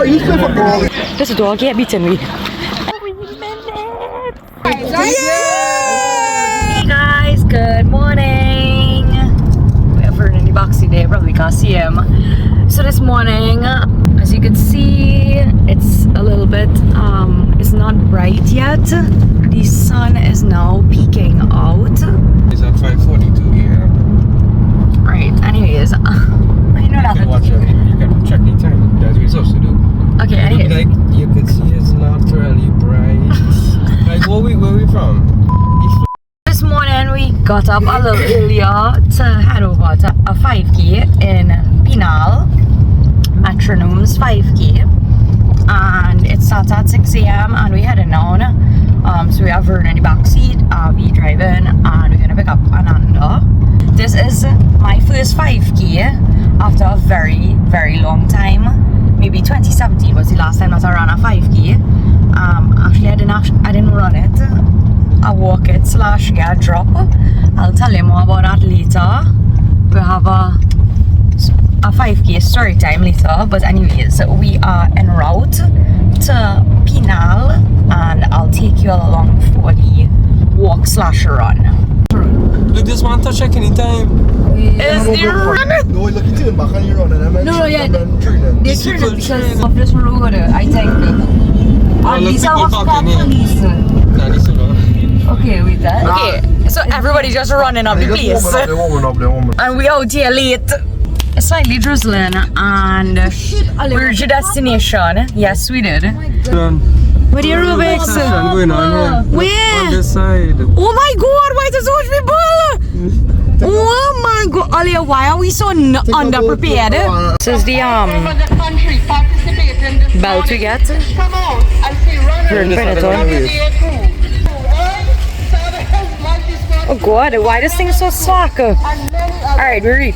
There's a dog here beating me. Hey guys, good morning. We have heard any box today, probably can't see him. So this morning, as you can see, it's a little bit, it's not bright yet. The sun is now peeking out. It's at 5:42 here. Right, anyways, I know that. You can check the time. That's what you're supposed to do. Okay, anyways. Like, you can see it's not really bright. Like, where we from? This morning we got up a little earlier to head over to a 5K in Penal, Metronomes 5K, and it starts at 6 a.m. and we're heading down. So we have Vern in the back seat, we driving, and we're gonna pick up Ananda. This is my first 5K after a very, very long time. Maybe 2017 was the last time that I ran a 5K. Actually, I didn't run it. I walk it / get a drop. I'll tell you more about that later. We'll have a 5K story time later. But anyways, we are en route to Penal, and I'll take you along for the walk / run. Look, this one to check anytime. Is the run? No, look, you turn back and you run, and I'm turning. They turn it because of this road, I think. At least I have got police. Okay, with that. Okay, so everybody just running up the place. And we out here late. It's slightly drizzling, and we reached your destination. Yes, we did. Where are you, Rubik's? Going on here. Where? On this side. Oh my god, why is there so much people? Oh my god, Alia, why are we so underprepared? This is the belt we get. Oh god, why this thing so slack? Alright, we reach.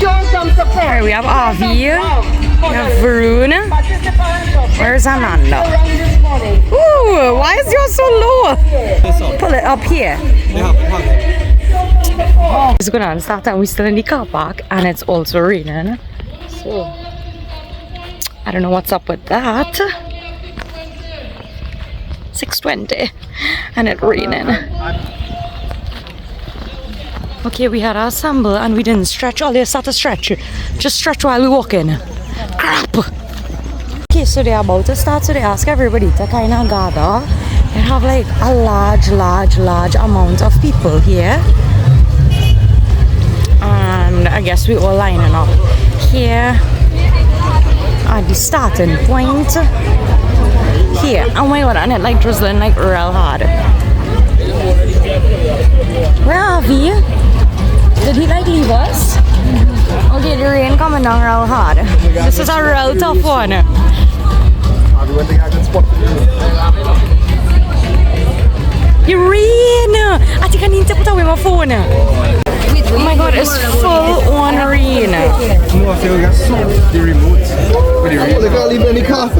Alright, we have Avi, we have Varun. Where's Ananda? Ooh, why is yours so low? Pull it up here. It's going on start and we're still in the car park and it's also raining. So I don't know what's up with that. 6:20 and it's raining. Okay, we had our assemble and we didn't stretch. All they start to stretch. Just stretch while we walk in. Crap! Okay, so they're about to start, so they ask everybody to kind of gather. They have like a large amount of people here. And I guess we all lining up here at the starting point. Here. Oh my god, and it like drizzling like real hard. Where are we? Did he like leave us? Okay, the rain coming down real hard. This is a real tough one. The rain! I think I need to put away my phone. Oh my god, it's full on rain. No, I feel like so the remote. With the rain. They can't leave any car.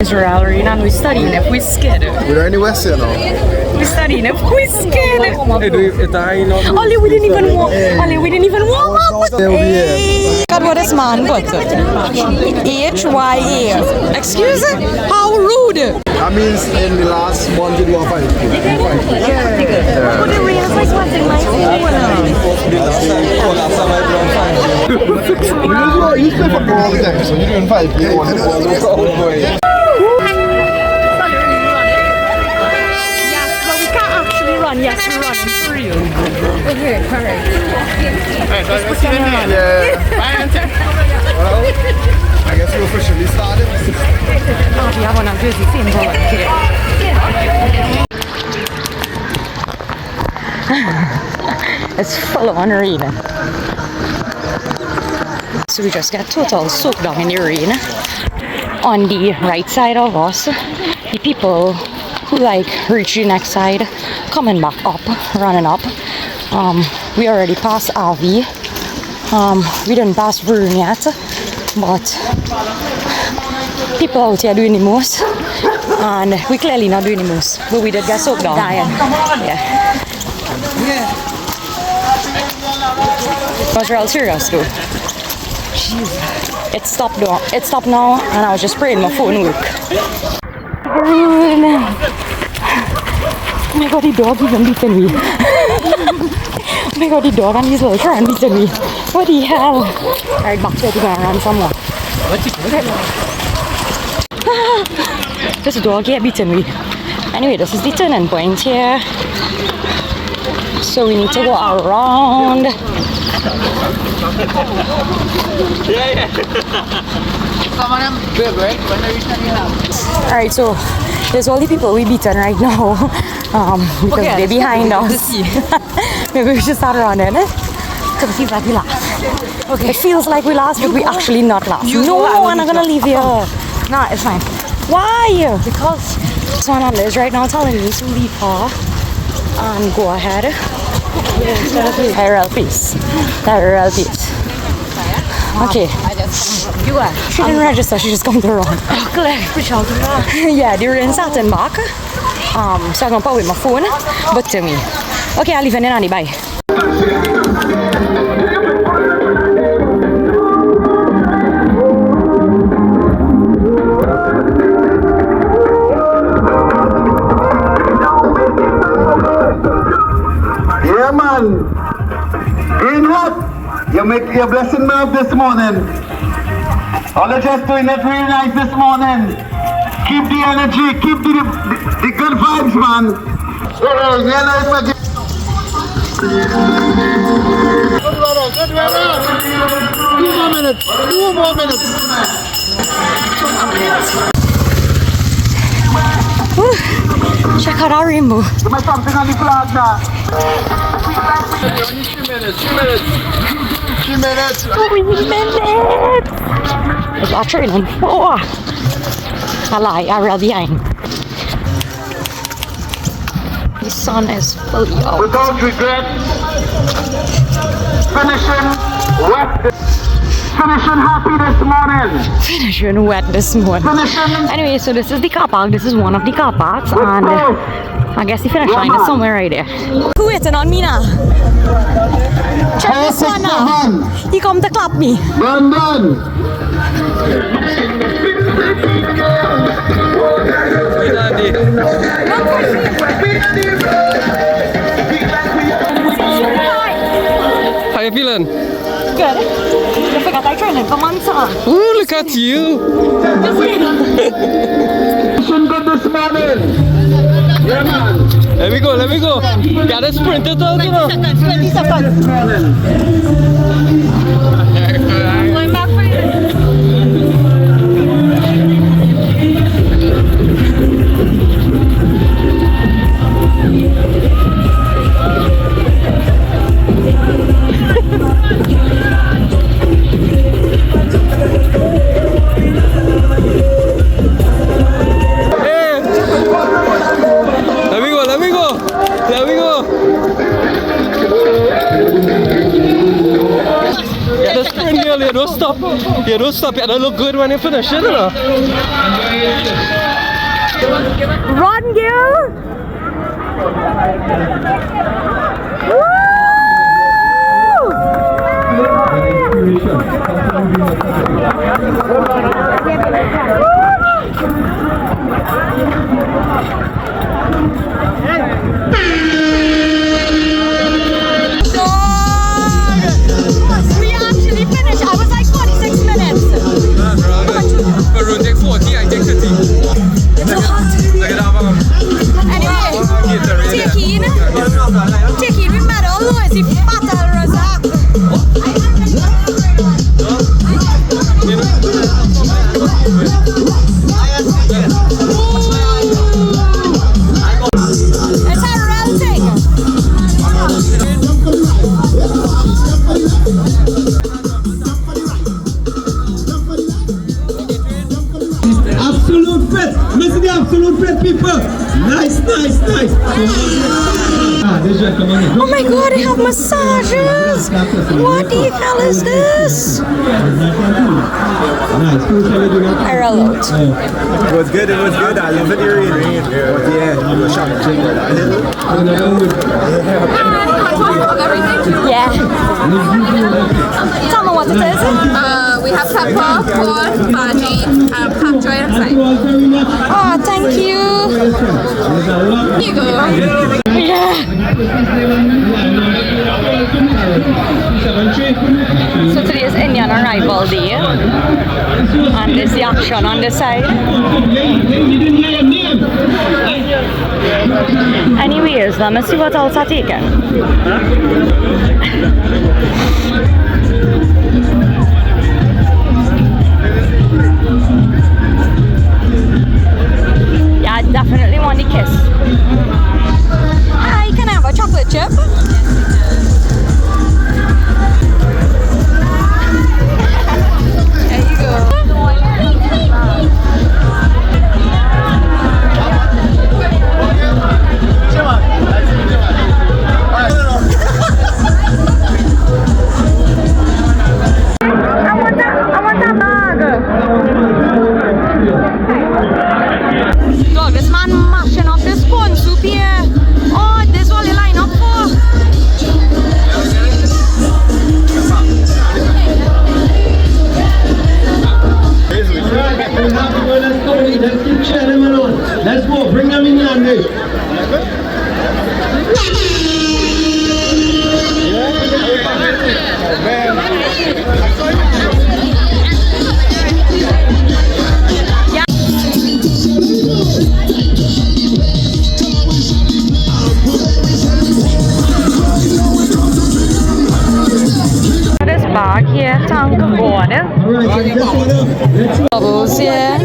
Israel rain and we're studying if we're scared. We're in the West here now. We're studying if we're scared. Ollie, we didn't even walk. Hey. God, what is man put? HYA. Excuse me? How rude. That means in the last month you do a 5K. But the rain is like sweating my phone. You play football all the time, so you're doing 5K. Yes, we're running for real. Okay, alright. Well, I guess you officially started. Oh, we have one on Jersey team going today. It's full on rain. So we just got total soaked down in the rain. On the right side of us, the people who like reach the next side coming back up, running up. We already passed Avi. We didn't pass Varun yet, but people out here doing the most, and we clearly not doing the most, but we did get soaked down. Yeah. It was real serious though. Jeez. It stopped now. It stopped now, and I was just praying my phone work. Oh my god, the dog even beating me. Oh my god, the dog and his little friend beating me. What the hell? Alright, back to it, we're gonna run some more. This dog here beating me. Anyway, this is the turning point here. So we need to go around. Alright, so there's all the people we beaten right now. Because they're behind us. Maybe we should start running. Because it feels like we last. Okay. It feels like we last, but we actually not last. No, I'm not gonna leave here. Nah, it's fine. Why? Because someone is right now telling me to leave her and go ahead. Tyrell, peace. Tyrell, peace. Okay. She didn't register, she just come to run. Yeah, they were in Saturn back. So I'm gonna put with my phone, but to me. Okay, I'll leave it in Annie, bye. Yeah, man. Green hat. You're blessing me up this morning. All of just doing it really nice this morning. Keep the energy, keep the good vibes, man. Good weather. 2 more minutes. 2 more minutes. Check out our rainbow. Give me something on the flag now. 3 minutes. 3 minutes. It's our training. Oh. I lie, I ran behind. The sun is fully out. Without regret, finishing wet. Finishing happy this morning. Finishing wet this morning. Anyway, so this is the car park. This is one of the car parks, and I guess the finish line is somewhere right there. Who waiting on me now? Check this one now. He come to clap me. Done. How you feeling? Good. I forgot I training for months. Ooh, look at you. Good this morning. Yeah, man. Let me go. Gotta sprint it out, you know. 20 seconds. Going back for you. Let me go. Yeah, the sprint girl, you don't stop. You don't look good when you finish it, you know. Run, girl! We actually finished. I was like 46 minutes. For road take 40, I take 30. It's so hot. Anyway, take in with medal, is the battle Razak. It's a real thing. Absolute fit. Listen to the absolute fit, people. Nice. Oh my god, they have massages! What the hell is this? I roll out. It was good. I love it here. Yeah, you were shocked. Yeah. Tell me what it is. We have pepper, corn, bhaji, pak choy inside. Oh, thank you. Here you go. Yeah. So today is Indian arrival day, and there's the action on the side. Anyways, let me see what else I taken. Yeah, I definitely want the kiss. Hi, can I have a chocolate chip? There you go. I want that bag. Dog, this man mashing up this corn soup here. Oh, this all you line up for. Let's go, bring them in here. This bag here, tank water. Bubbles here.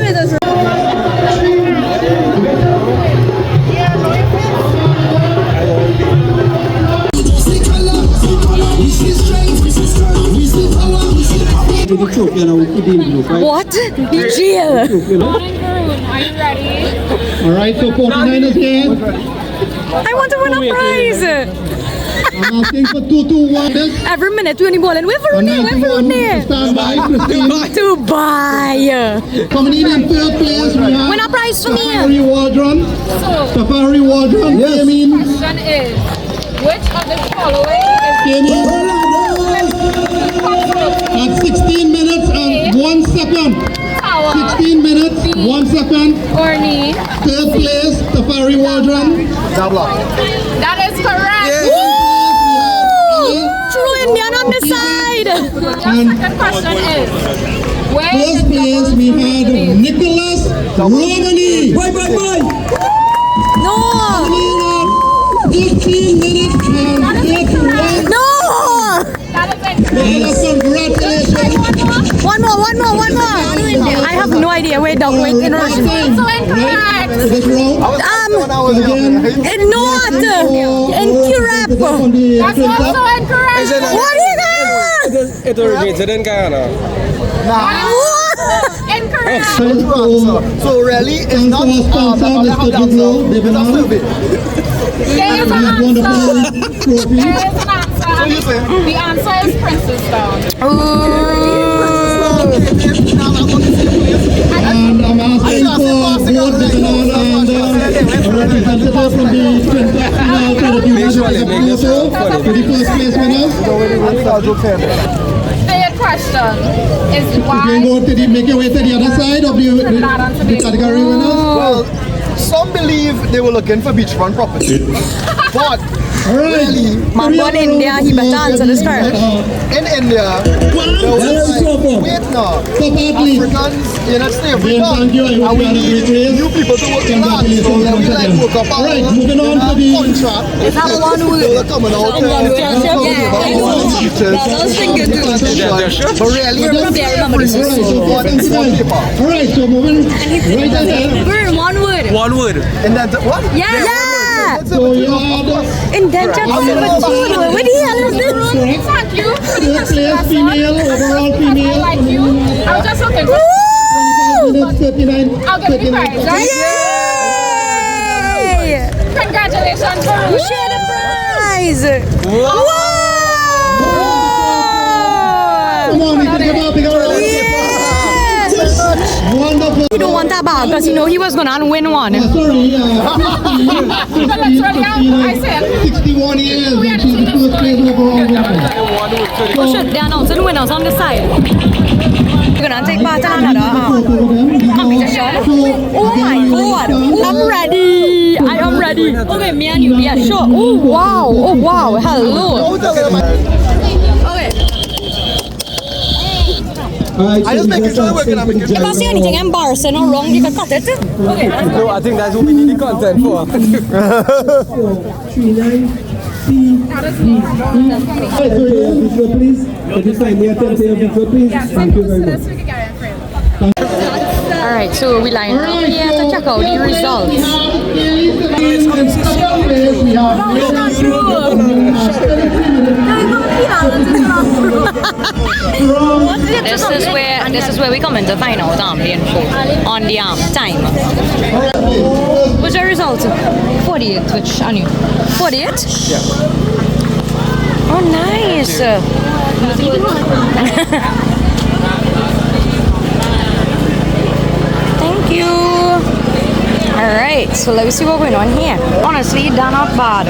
What? Jail. Are you ready? Alright, so 49 is here. I want to win a prize. I'm asking for 221. Every minute, 20 ball and we're Stand by, Christine. to buy. Coming in third place, we have Win a prize for me. Safari Wardron. Safari Wardron came in. Question is, which of the following Came in at 16 minutes and 1 second. 16 minutes, 1 second. or knee? Third place, Safari Wardron. That is correct. True Indian on the side. Your second question is, where First is the place, we had Nicholas Romani. No. 18 minutes and 31. No. That is incorrect. Congratulations. One more. I have no idea. Wait, dog. Wait, in Also incorrect. Is this wrong? Again. not. Incorrect. That's also incorrect. What is that? It originated in Guyana. Incorrect. So really, it's Thanks not to our sponsor, Mr. Juglo, There is an answer. Wonderful trophy. There is an answer. The answer is Princestown. And I'm asking for both Vietnam and a representative from the International Television as a photo to the first place winners. Third question is You can why go to the, make your way to the other side of the category winners. Well, some believe they were looking for beachfront property. But Alright. Man born in India, he better answer this first. in India, there was wait now. Africans in slavery. Thank you. I hope And we you had a need great race. new people to work hard. So then we like work up our Alright, moving on to the contract. Is that one word? People are coming out One word. Yeah, I know. That's thinking too. But really, Probably I remember this. Alright, so moving right ahead. We're in one word. One word. and then what? Yeah. So you had Indentured servitude. What the hell is this? thank you for the third first place lesson. female, overall I female. like you. I was just looking for. Minutes 39. I'll give you prize, right? Yay! Congratulations, Baru. Share the prize. Come on, we can give a big round. Yes. Wonderful. He don't want that bag because he know he was gonna win one. Sorry, 61 years. And she's the first place overall. Oh shit, they announced the winners on the side. We're gonna take part in another competition. Oh my god, I'm ready. I am ready. Okay, me and you, yeah, sure. Oh wow, hello. Okay. I just making sure we're gonna make it. If I see anything embarrassing or wrong, you can cut it. Okay. No, I think that's what we need the content for. Alright, so we line up here to check out the results. This is where we come in to find out the info on the time. What's your result? 48, which I knew. 48? Yeah. Oh, nice. Thank you. Alright, so let me see what's going on here. Honestly, they're not bad.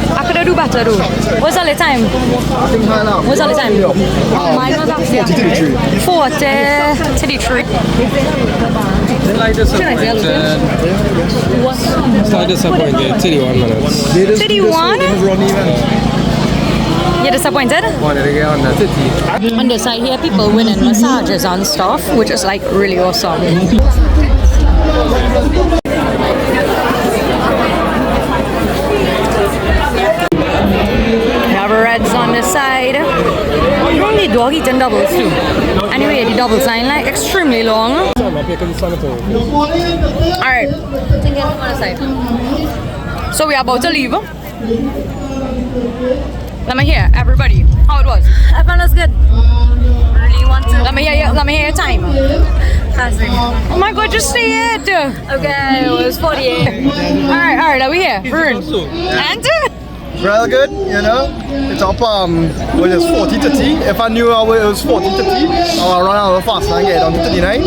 I could do better though. What's all the time? What's all the time? Mine was actually 40-33. Slightly disappointed. Slightly disappointed. 31 minutes. 31? You're disappointed? Wanted to get on the 50. On the side here, people winning massages and stuff, which is like really awesome. We have reds on the side. The dog eating doubles too. Anyway, the doubles line like extremely long. Alright. So we are about to leave. Let me hear everybody how it was. Everyone was good. Really want to. Let me hear your time. Oh my god, just say it. Okay, it was 48. Alright, let me hear. Vern. And Real good, you know. It's up what is 40-30. If I knew it was 40-30, I would run a little faster and get it down to 39.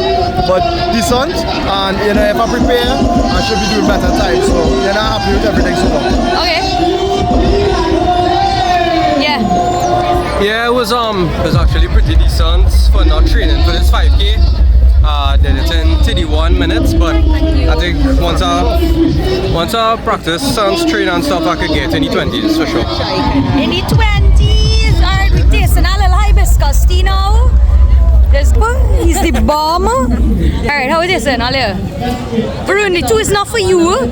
But decent, and you know, if I prepare, I should be doing better time. So you're not happy with everything so far. okay. Yeah, it was actually pretty decent for not training for this 5K. Did it in 31 minutes, but I think once I practice and train and stuff, I could get in the 20s for sure. In the 20s, alright, we're tasting a little hibiscus tea now. He's the bomb. Alright, how is this, Alia? Varun, the 2 is not for you.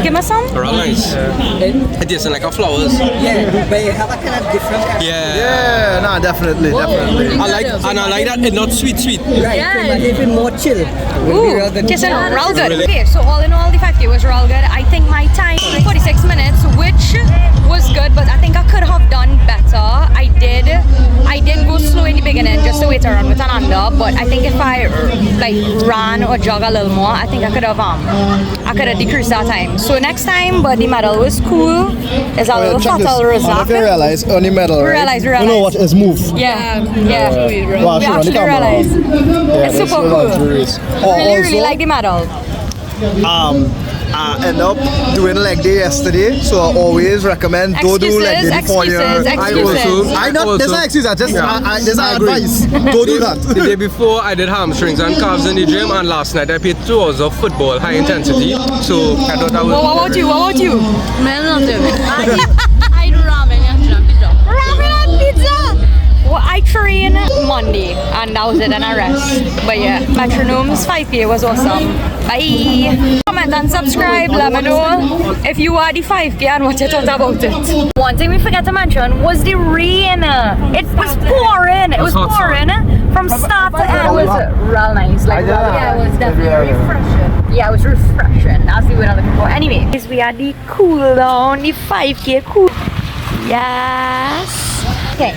Give me some. Real nice. It tastes like a flowers. Yeah, but you have a kind of different kind. Yeah, nah, definitely. I like that it's not sweet. Right, Yeah. but even more chill. Ooh, tasting real good. Okay, so all in all, the 5K was real good. I think my time, 46 minutes, which was good, but I think I could have done better. I did go slow in the beginning just to wait around with an under, but I think if I like ran or jog a little more, I think I could have decreased that time. So next time, but the medal was cool. It's a little fatal result. You realize on the medal, right? Realize. You know what is move? Yeah. Well, We actually realize. It's super cool. Really like the medal. I end up doing leg day yesterday, so I always recommend don't do leg day before you. Excuses. There's no excuse. There's advice. Don't do that. The day before, I did hamstrings and calves in the gym, and last night I played 2 hours of football, high intensity. So I thought that was. What about you? Man, not doing it. I do ramen and pizza. Ramen and pizza. Well, I train Monday, and that was it, and I rest. But yeah, Metronomes 5K was awesome. Bye. Comment and subscribe. Let me know if you are the 5K and what you thought about it. One thing we forgot to mention was the rain. It was pouring. It was pouring from start to end. It was real nice. Like yeah, it was definitely refreshing. Yeah, it was refreshing. That's the word I'm looking for. Anyway, we had the cool down, the 5K cool. Yes. Okay.